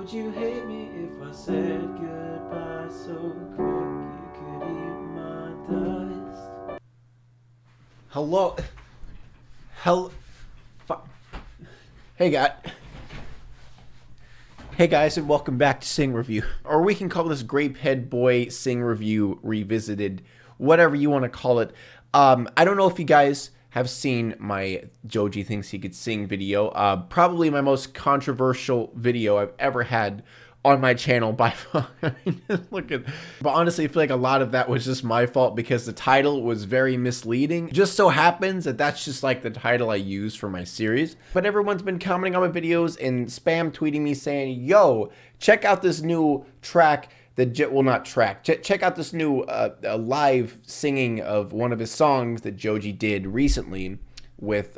Would you hate me if I said goodbye so quick you could eat my dust? Hello. Hello. Hey, guys. Hey guys, and welcome back to Sing Review. Or we can call this Grapehead Boy Sing Review Revisited, whatever you want to call it. I don't know if you guys have seen my Joji Thinks He Could Sing video. Probably my most controversial video I've ever had on my channel by far. Look at, but honestly, I feel like a lot of that was just my fault because the title was very misleading. It just so happens that that's just like the title I use for my series. But everyone's been commenting on my videos and spam tweeting me saying, yo, check out this new track check out this new live singing of one of his songs that Joji did recently with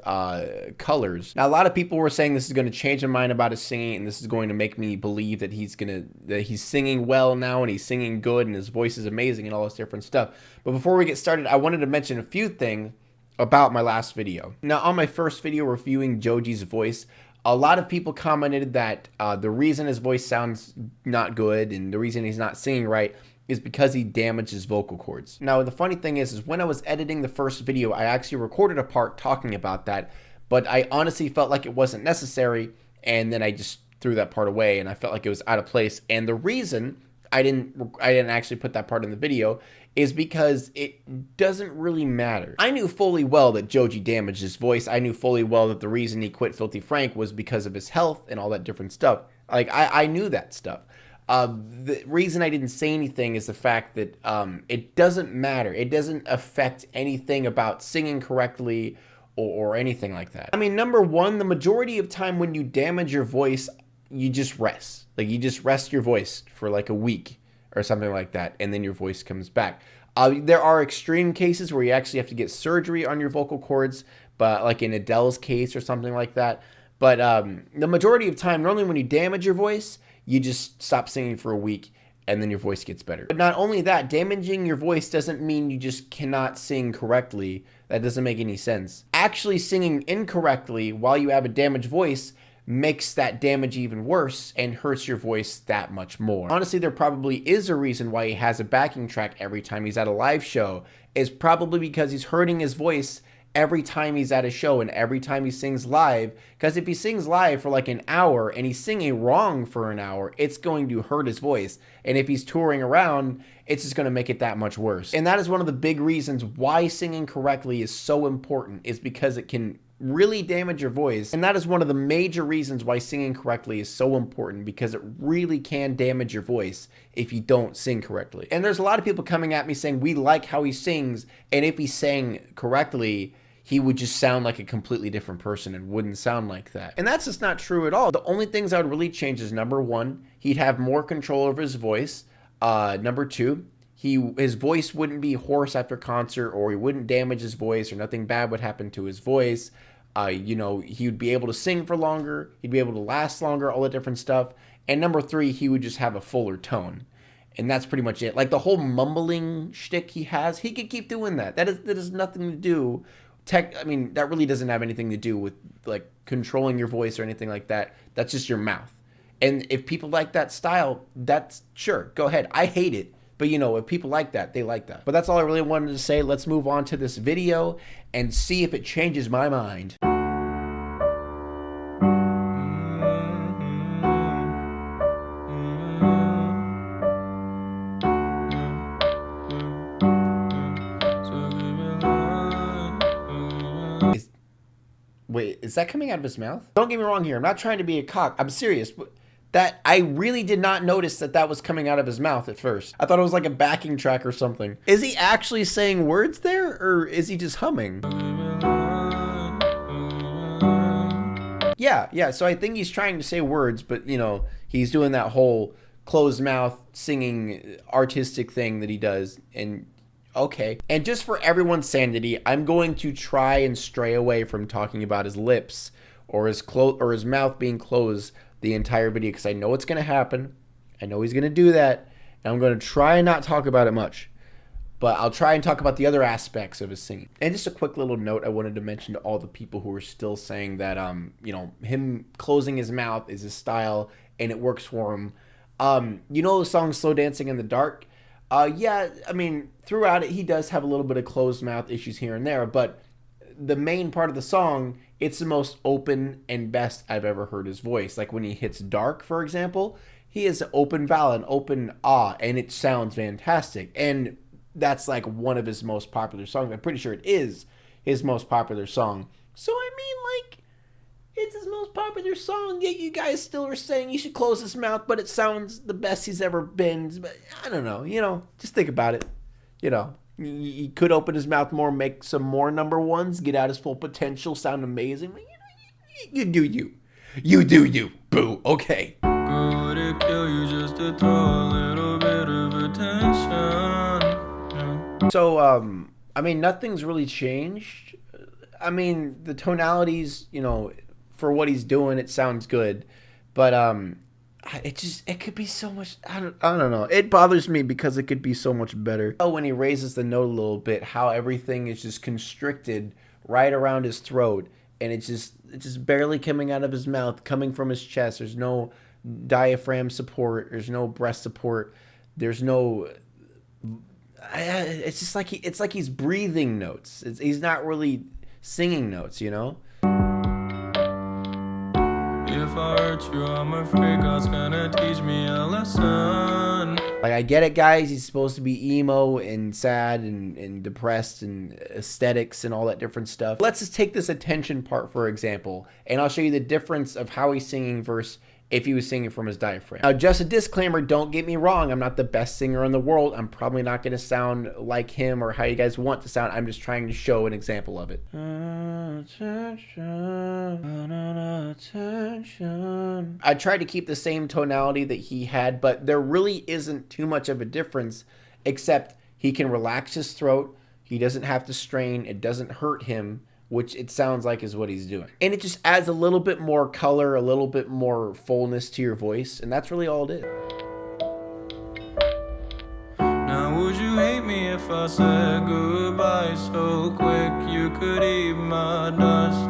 Colors. Now, a lot of people were saying this is going to change my mind about his singing, and this is going to make me believe that he's singing well now, and he's singing good, and his voice is amazing, and all this different stuff. But before we get started, I wanted to mention a few things about my last video. Now, on my first video reviewing Joji's voice, a lot of people commented that the reason his voice sounds not good and the reason he's not singing right is because he damaged his vocal cords. Now, the funny thing is when I was editing the first video, I actually recorded a part talking about that, but I honestly felt like it wasn't necessary, and then I just threw that part away, and I felt like it was out of place. And the reason I didn't actually put that part in the video is because it doesn't really matter. I knew fully well that Joji damaged his voice. I knew fully well that the reason he quit Filthy Frank was because of his health and all that different stuff. Like, I knew that stuff. The reason I didn't say anything is the fact that it doesn't matter. It doesn't affect anything about singing correctly or anything like that. I mean, number one, the majority of time when you damage your voice, you just rest. Like, you just rest your voice for like a week or something like that, and then your voice comes back. There are extreme cases where you actually have to get surgery on your vocal cords, but like in Adele's case or something like that. But the majority of time, normally when you damage your voice, you just stop singing for a week and then your voice gets better. But not only that, damaging your voice doesn't mean you just cannot sing correctly. That doesn't make any sense. Actually singing incorrectly while you have a damaged voice makes that damage even worse and hurts your voice that much more. Honestly, there probably is a reason why he has a backing track every time he's at a live show. It's probably because he's hurting his voice every time he's at a show and every time he sings live, because if he sings live for like an hour and he's singing wrong for an hour, it's going to hurt his voice. And if he's touring around, it's just going to make it that much worse. And that is one of the big reasons why singing correctly is so important, is because it can really damage your voice. And that is one of the major reasons why singing correctly is so important, because it really can damage your voice if you don't sing correctly. And there's a lot of people coming at me saying we like how he sings, and if he sang correctly, he would just sound like a completely different person and wouldn't sound like that. And that's just not true at all. The only things I would really change is, number one, he'd have more control over his voice. Number two, his voice wouldn't be hoarse after concert, or he wouldn't damage his voice, or nothing bad would happen to his voice. You know, he would be able to sing for longer, he'd be able to last longer, all that different stuff. And number three, he would just have a fuller tone. And that's pretty much it. Like the whole mumbling shtick he has, he could keep doing that. That has nothing to do, I mean, that really doesn't have anything to do with like controlling your voice or anything like that. That's just your mouth. And if people like that style, that's sure, go ahead. I hate it. But you know, if people like that, they like that. But that's all I really wanted to say. Let's move on to this video and see if it changes my mind. Wait, is that coming out of his mouth? Don't get me wrong here. I'm not trying to be a cock. I'm serious. But that I really did not notice that was coming out of his mouth at first. I thought it was like a backing track or something. Is he actually saying words there, or is he just humming? Yeah, so I think he's trying to say words, but you know, he's doing that whole closed mouth singing artistic thing that he does, and okay. And just for everyone's sanity, I'm going to try and stray away from talking about his lips or his mouth being closed the entire video, because I know it's going to happen. I know he's going to do that, and I'm going to try and not talk about it much. But I'll try and talk about the other aspects of his singing. And just a quick little note I wanted to mention to all the people who are still saying that, him closing his mouth is his style and it works for him. The song Slow Dancing in the Dark? Throughout it, he does have a little bit of closed mouth issues here and there, but the main part of the song, it's the most open and best I've ever heard his voice. Like when he hits dark, for example, he has an open vowel, an open ah, and it sounds fantastic. And that's like one of his most popular songs. I'm pretty sure it is his most popular song. So it's his most popular song, yet you guys still are saying he should close his mouth, but it sounds the best he's ever been. But I don't know, just think about it. He could open his mouth more, make some more number ones, get out his full potential, sound amazing. You do you. You do you. Boo. Okay. Would it kill you just to throw a little bit of attention? So, nothing's really changed. The tonalities, for what he's doing, it sounds good. But, it could be so much, I don't know. It bothers me because it could be so much better. When he raises the note a little bit, how everything is just constricted right around his throat. And it's just barely coming out of his mouth, coming from his chest. There's no diaphragm support. There's no breast support. There's no... It's just like it's like he's breathing notes. He's not really singing notes, If I hurt you, I'm afraid God's gonna teach me a lesson. Like, I get it, guys. He's supposed to be emo and sad and depressed and aesthetics and all that different stuff. Let's just take this attention part, for example, and I'll show you the difference of how he's singing versus if he was singing from his diaphragm. Now, just a disclaimer, don't get me wrong. I'm not the best singer in the world. I'm probably not going to sound like him or how you guys want to sound. I'm just trying to show an example of it. I tried to keep the same tonality that he had, but there really isn't too much of a difference, except he can relax his throat. He doesn't have to strain. It doesn't hurt him, which it sounds like is what he's doing. And it just adds a little bit more color, a little bit more fullness to your voice, and that's really all it is. Now would you hate me if I said goodbye so quick you could eat my dust?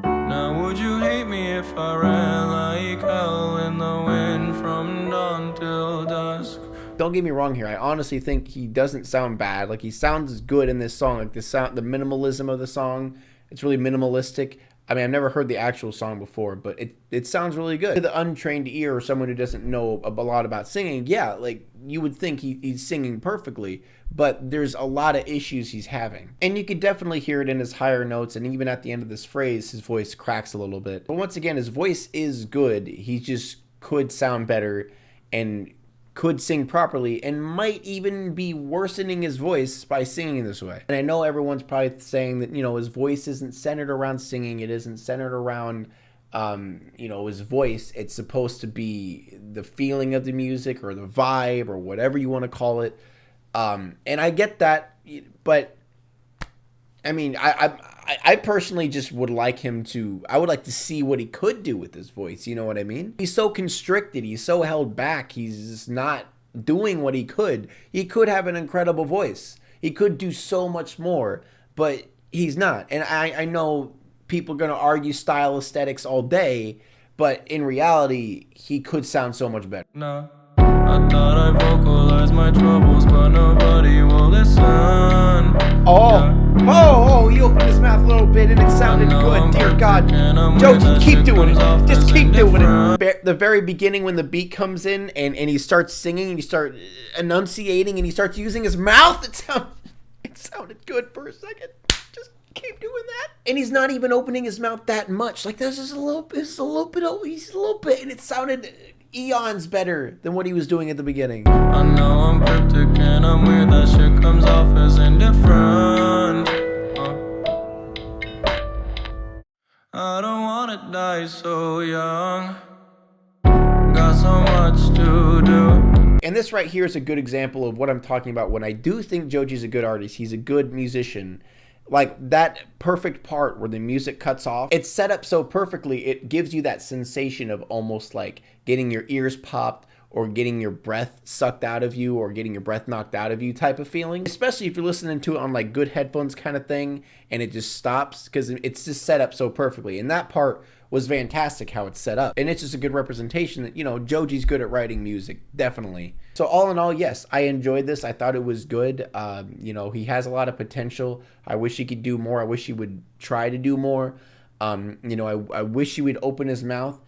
Now would you hate me if I ran like hell in the wind from dawn till dusk? Don't get me wrong here. I honestly think he doesn't sound bad. Like, he sounds good in this song. Like, the minimalism of the song, it's really minimalistic. I've never heard the actual song before, but it sounds really good. To the untrained ear or someone who doesn't know a lot about singing, yeah, like, you would think he's singing perfectly, but there's a lot of issues he's having. And you could definitely hear it in his higher notes, and even at the end of this phrase, his voice cracks a little bit. But once again, his voice is good. He just could sound better and could sing properly, and might even be worsening his voice by singing this way. And I know everyone's probably saying that, his voice isn't centered around singing. It isn't centered around, his voice. It's supposed to be the feeling of the music or the vibe or whatever you want to call it. And I get that, but I personally just would like I would like to see what he could do with his voice. You know what I mean? He's so constricted. He's so held back. He's just not doing what he could. He could have an incredible voice. He could do so much more, but he's not. And I know people are going to argue style aesthetics all day, but in reality, he could sound so much better. No, I thought I vocalized my troubles, but nobody will listen. Oh, he opened his mouth a little bit and it sounded good. Dear God. Joji, keep doing it. Just keep doing it. The very beginning when the beat comes in and he starts singing and he starts enunciating and he starts using his mouth, it sounded good for a second. Just keep doing that. And he's not even opening his mouth that much. Like, there's just a little bit, and it sounded eons better than what he was doing at the beginning. I know I'm cryptic and I'm weird, that shit comes off as indifferent. I don't wanna die so young, got so much to do. And this right here is a good example of what I'm talking about when I do think Joji's a good artist. He's a good musician. Like, that perfect part where the music cuts off, it's set up so perfectly, it gives you that sensation of almost like getting your ears popped or getting your breath sucked out of you or getting your breath knocked out of you type of feeling, especially if you're listening to it on like good headphones kind of thing and it just stops because it's just set up so perfectly. And that part was fantastic how it's set up, and it's just a good representation that, you know, Joji's good at writing music, definitely. So all in all, yes, I enjoyed this. I thought it was good. You know, he has a lot of potential. I wish he could do more. I wish he would try to do more. You know, I wish he would open his mouth.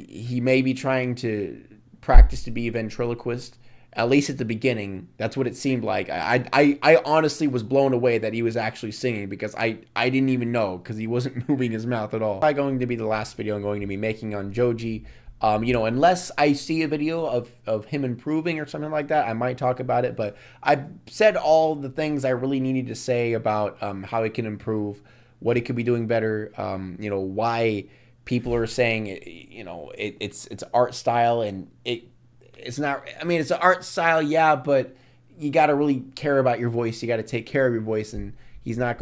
He may be trying to practice to be a ventriloquist, at least at the beginning. That's what it seemed like. I honestly was blown away that he was actually singing, because I didn't even know, because he wasn't moving his mouth at all. Probably going to be the last video I'm going to be making on Joji. You know, unless I see a video of him improving or something like that, I might talk about it. But I've said all the things I really needed to say about how it can improve, what it could be doing better, you know, why people are saying, you know, it's art style, and it's not. I mean, it's an art style, yeah, but you got to really care about your voice. You got to take care of your voice, and he's not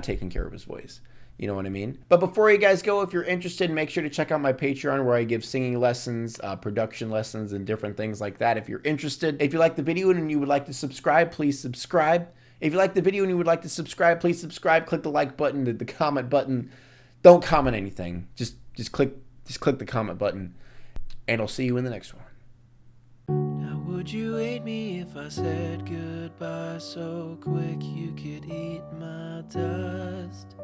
taking care of his voice. You know what I mean? But before you guys go, if you're interested, make sure to check out my Patreon, where I give singing lessons, production lessons, and different things like that. If you're interested, if you like the video and you would like to subscribe, please subscribe. If you like the video and you would like to subscribe, please subscribe. Click the like button, the comment button. Don't comment anything. Just click the comment button, and I'll see you in the next one. Now would you hate me if I said goodbye so quick you could eat my dust?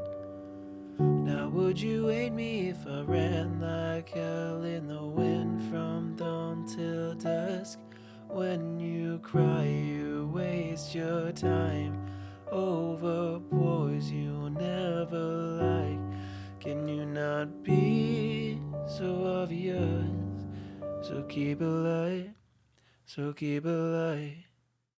Now would you hate me if I ran like hell in the wind from dawn till dusk? When you cry you waste your time over boys you never like. Can you not be so obvious? So keep it light, so keep it light.